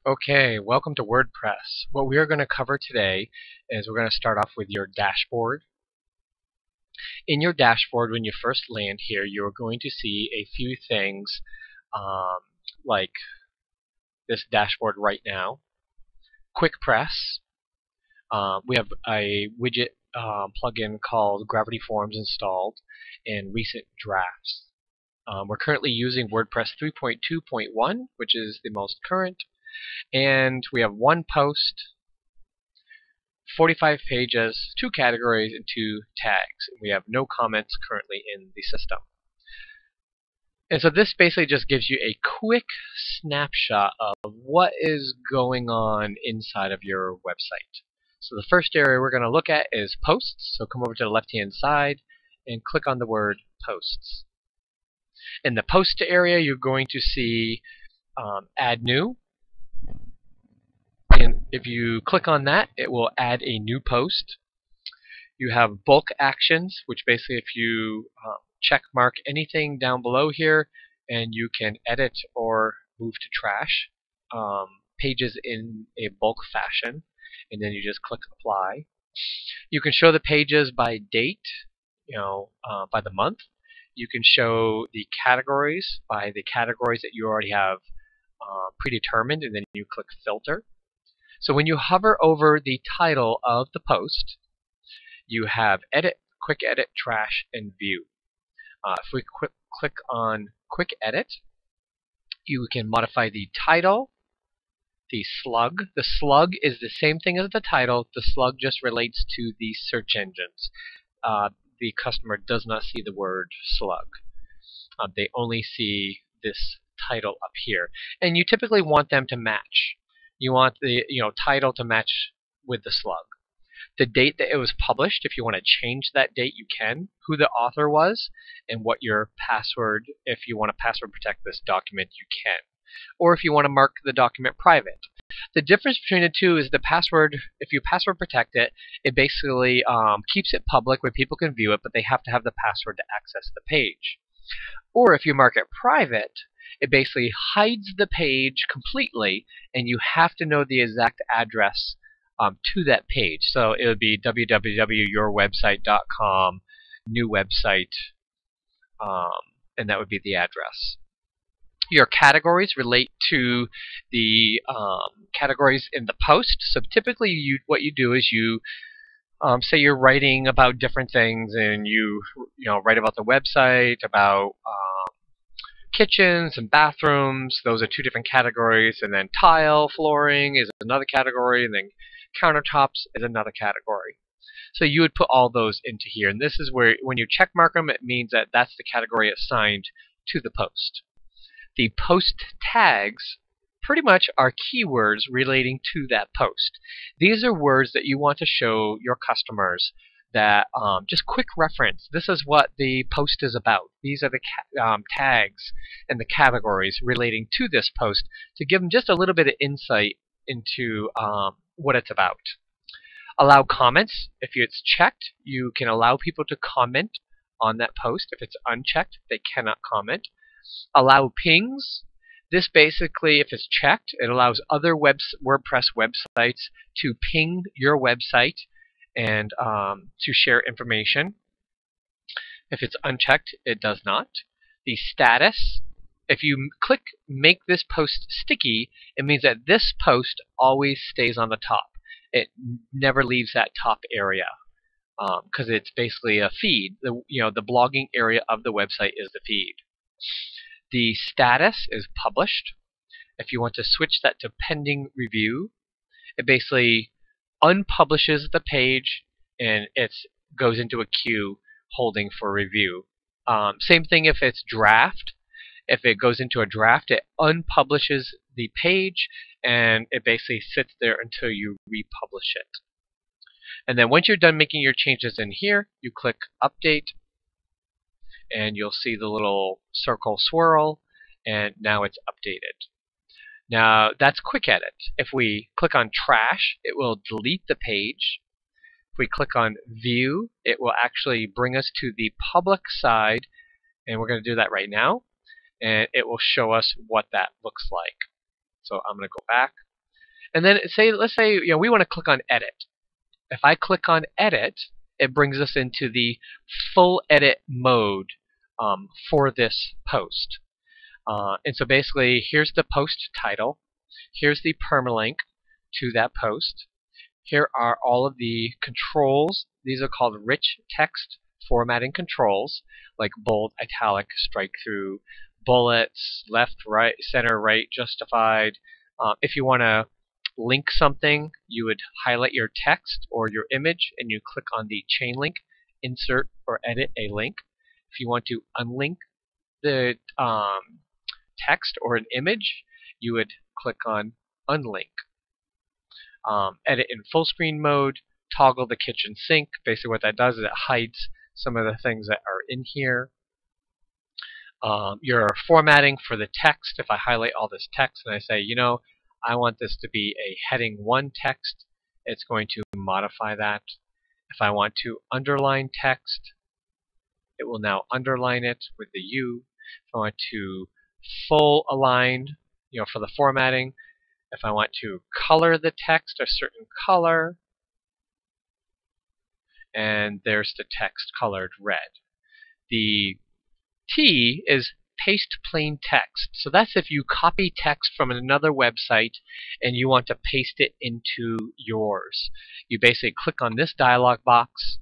Okay, welcome to WordPress. What we are going to cover today is we're going to start off with your dashboard. In your dashboard, when you first land here, you're going to see a few things um, like this dashboard right now. Quick Press. We have a widget plugin called Gravity Forms installed in recent drafts. We're currently using WordPress 3.2.1, which is the most current, and we have one post, 45 pages, 2 categories, and 2 tags. We have no comments currently in the system. And so this basically just gives you a quick snapshot of what is going on inside of your website. So the first area we're going to look at is posts. So come over to the left-hand side and click on the word posts. In the post area, you're going to see add new. And if you click on that, it will add a new post. You have bulk actions, which basically if you check mark anything down below here, and you can edit or move to trash pages in a bulk fashion, and then you just click apply. You can show the pages by date, by the month. You can show the categories by the categories that you already have predetermined, and then you click filter. So when you hover over the title of the post, you have edit, quick edit, trash, and view. If we click on quick edit, you can modify the title, the slug. The slug is the same thing as the title. The slug just relates to the search engines. The customer does not see the word slug. They only see this title up here. And you typically want them to match. You want the title to match with the slug. The date that it was published, if you want to change that date, you can. Who the author was, and what your password, if you want to password protect this document, you can. Or if you want to mark the document private. The difference between the two is the password, if you password protect it, it basically keeps it public where people can view it, but they have to have the password to access the page. Or if you mark it private, it basically hides the page completely, and you have to know the exact address to that page. So it would be www.yourwebsite.com, new website, and that would be the address. Your categories relate to the categories in the post. So typically what you do is you say you're writing about different things, and you write about the website, about kitchens and bathrooms. Those are 2 different categories, and then tile, flooring is another category, and then countertops is another category. So you would put all those into here, and this is where when you check mark them, it means that that's the category assigned to the post. The post tags pretty much are keywords relating to that post. These are words that you want to show your customers that just quick reference. This is what the post is about. These are the tags and the categories relating to this post to give them just a little bit of insight into what it's about. Allow comments. If it's checked, you can allow people to comment on that post. If it's unchecked, they cannot comment. Allow pings. This basically, if it's checked, it allows other WordPress websites to ping your website and to share information. If it's unchecked, it does not. The status, if you click make this post sticky, it means that this post always stays on the top. It never leaves that top area because it's basically a feed. The blogging area of the website is the feed. The status is published. If you want to switch that to pending review, it basically unpublishes the page and it goes into a queue holding for review. Same thing if it's draft. If it goes into a draft, it unpublishes the page and it basically sits there until you republish it. And then once you're done making your changes in here, you click update, and you'll see the little circle swirl, and now it's updated. Now that's quick edit. If we click on trash, it will delete the page. If we click on view, it will actually bring us to the public side, and we're going to do that right now, and it will show us what that looks like. So I'm going to go back. And then let's say we want to click on edit. If I click on edit, it brings us into the full edit mode for this post. And so basically, here's the post title. Here's the permalink to that post. Here are all of the controls. These are called rich text formatting controls, like bold, italic, strike through, bullets, left, right, center, right, justified. If you want to link something, you would highlight your text or your image and you click on the chain link, insert or edit a link. If you want to unlink the text or an image, you would click on unlink. Edit in full screen mode, toggle the kitchen sink. Basically what that does is it hides some of the things that are in here. Your formatting for the text, if I highlight all this text and I say, I want this to be a heading 1 text, it's going to modify that. If I want to underline text, it will now underline it with the U. If I want to full align, for the formatting, if I want to color the text a certain color, and there's the text colored red. The T is paste plain text. So that's if you copy text from another website and you want to paste it into yours. You basically click on this dialog box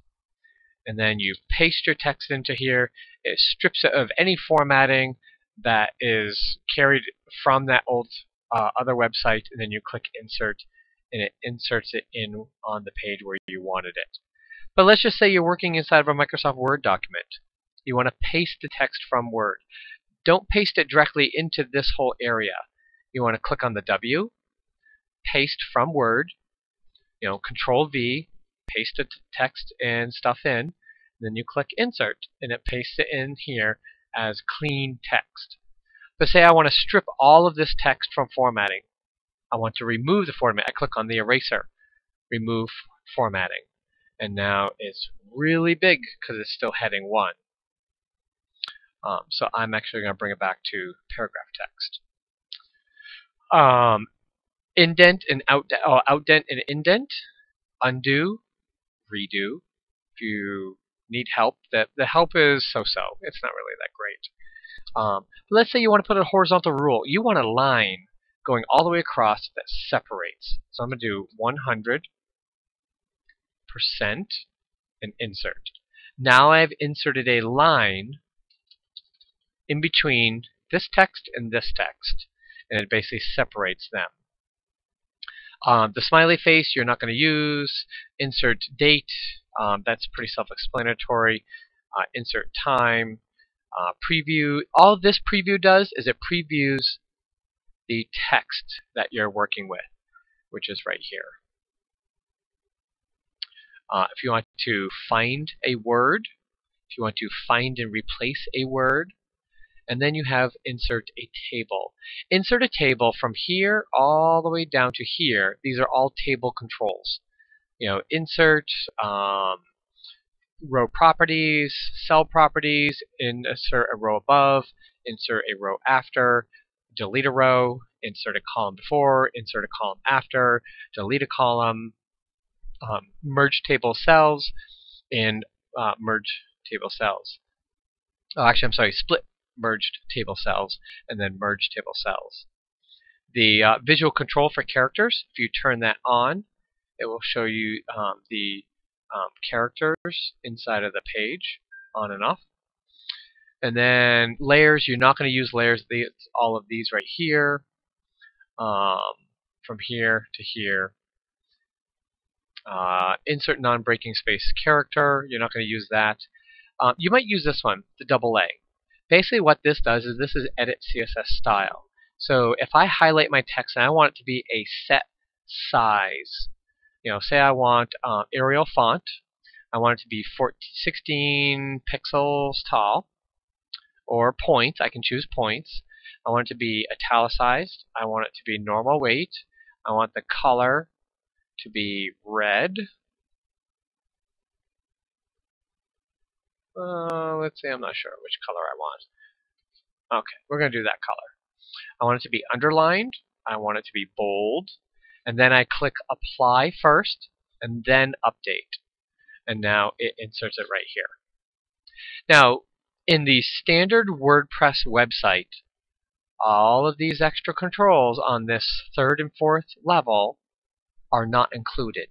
and then you paste your text into here. It strips it of any formatting that is carried from that old other website, and then you click insert and it inserts it in on the page where you wanted it. But let's just say you're working inside of a Microsoft Word document. You want to paste the text from Word. Don't paste it directly into this whole area. You want to click on the W, paste from Word, Control V, paste the text and stuff in, then you click insert and it pastes it in here as clean text. But say I want to strip all of this text from formatting. I want to remove the format. I click on the eraser, remove formatting. And now it's really big because it's still heading 1. So I'm actually going to bring it back to paragraph text. Indent and outdent and indent, undo, redo. If you need help, the help is so-so. It's not really that great. Let's say you want to put a horizontal rule. You want a line going all the way across that separates. So I'm going to do 100% and insert. Now I've inserted a line in between this text and this text, and it basically separates them. The smiley face you're not going to use. Insert date, that's pretty self-explanatory. Insert time, preview. All this preview does is it previews the text that you're working with, which is right here. If you want to find a word, if you want to find and replace a word, and then you have insert a table. Insert a table from here all the way down to here. These are all table controls. Insert row properties, cell properties, insert a row above, insert a row after, delete a row, insert a column before, insert a column after, delete a column, merge table cells, and merge table cells. Actually, I'm sorry, split merged table cells, and then merge table cells. The visual control for characters, if you turn that on, it will show you the characters inside of the page, on and off. And then layers, you're not going to use layers. All of these right here, from here to here. Insert non-breaking space character, you're not going to use that. You might use this one, the double A. Basically what this does is this is edit CSS style. So if I highlight my text and I want it to be a set size, say I want Arial font, I want it to be 16 pixels tall, or points, I can choose points. I want it to be italicized, I want it to be normal weight, I want the color to be red. Let's say I'm not sure which color I want. Okay, we're going to do that color. I want it to be underlined. I want it to be bold. and then I click apply first and then update, and now it inserts it right here. Now in the standard WordPress website, all of these extra controls on this third and fourth level are not included.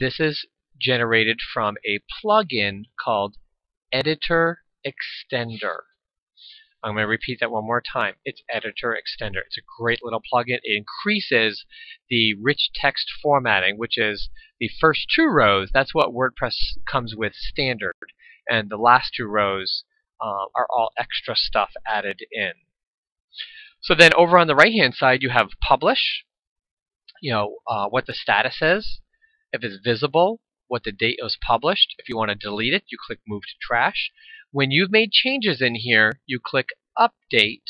This is generated from a plugin called Editor Extender. I'm going to repeat that one more time. It's Editor Extender. It's a great little plugin. It increases the rich text formatting, which is the first 2 rows. That's what WordPress comes with standard. And the last 2 rows are all extra stuff added in. So then over on the right-hand side, you have Publish, what the status is, if it's visible, what the date it was published. If you want to delete it, you click Move to Trash. When you've made changes in here, you click Update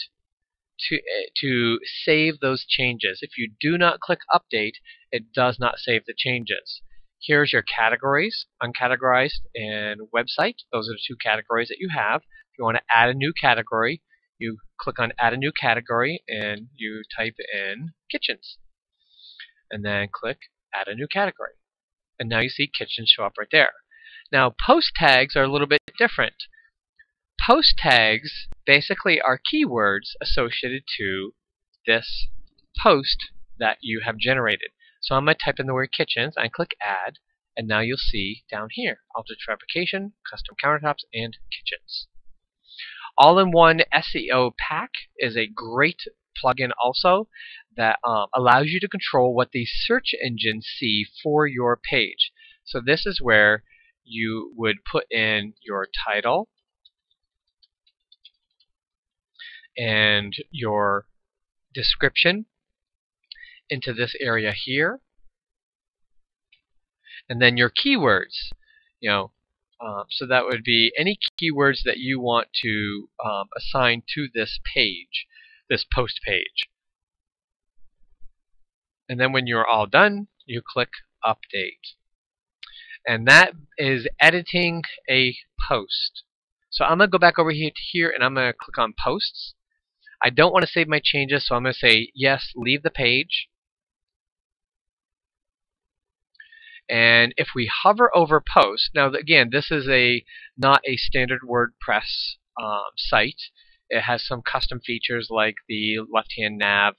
to save those changes. If you do not click Update, it does not save the changes. Here's your categories, uncategorized and website. Those are the 2 categories that you have. If you want to add a new category, you click on Add a New Category and you type in Kitchens. And then click Add a New Category. And now you see kitchens show up right there. Now post tags are a little bit different. Post tags basically are keywords associated to this post that you have generated. So I'm going to type in the word kitchens and click Add, and now you'll see down here Altitude Fabrication, Custom Countertops, and Kitchens. All-in-One SEO Pack is a great plugin also that allows you to control what the search engines see for your page. So this is where you would put in your title and your description into this area here, and then your keywords. So that would be any keywords that you want to assign to this page, this post page. And then when you're all done, you click Update. And that is editing a post. So I'm going to go back over here and I'm going to click on Posts. I don't want to save my changes, so I'm going to say yes, leave the page. And if we hover over Post, now again, this is not a standard WordPress site. It has some custom features like the left-hand nav.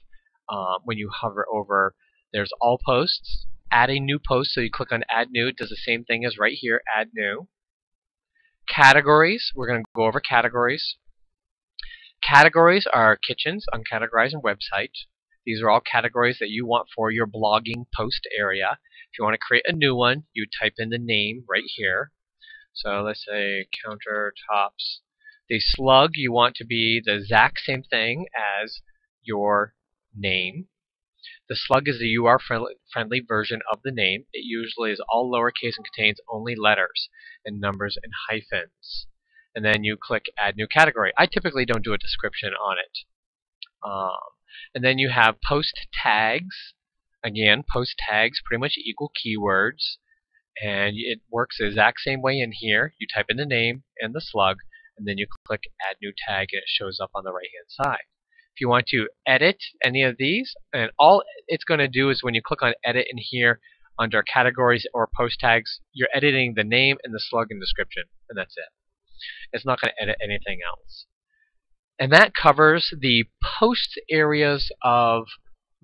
When you hover over, there's All Posts, Add a New Post, so you click on Add New. It does the same thing as right here, Add New. Categories, we're going to go over categories. Categories are kitchens, uncategorized, and website. These are all categories that you want for your blogging post area. If you want to create a new one, you type in the name right here. So let's say countertops. The slug you want to be the exact same thing as your name. The slug is the UR-friendly version of the name. It usually is all lowercase and contains only letters and numbers and hyphens. And then you click Add New Category. I typically don't do a description on it. And then you have post tags. Again, post tags pretty much equal keywords. And it works the exact same way in here. You type in the name and the slug, and then you click Add New Tag, and it shows up on the right-hand side. If you want to edit any of these, and all it's going to do is when you click on Edit in here under Categories or Post Tags, you're editing the name and the slug and description, and that's it. It's not going to edit anything else. And that covers the post areas of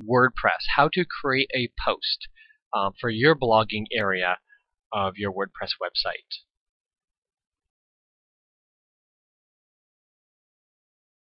WordPress, how to create a post for your blogging area of your WordPress website.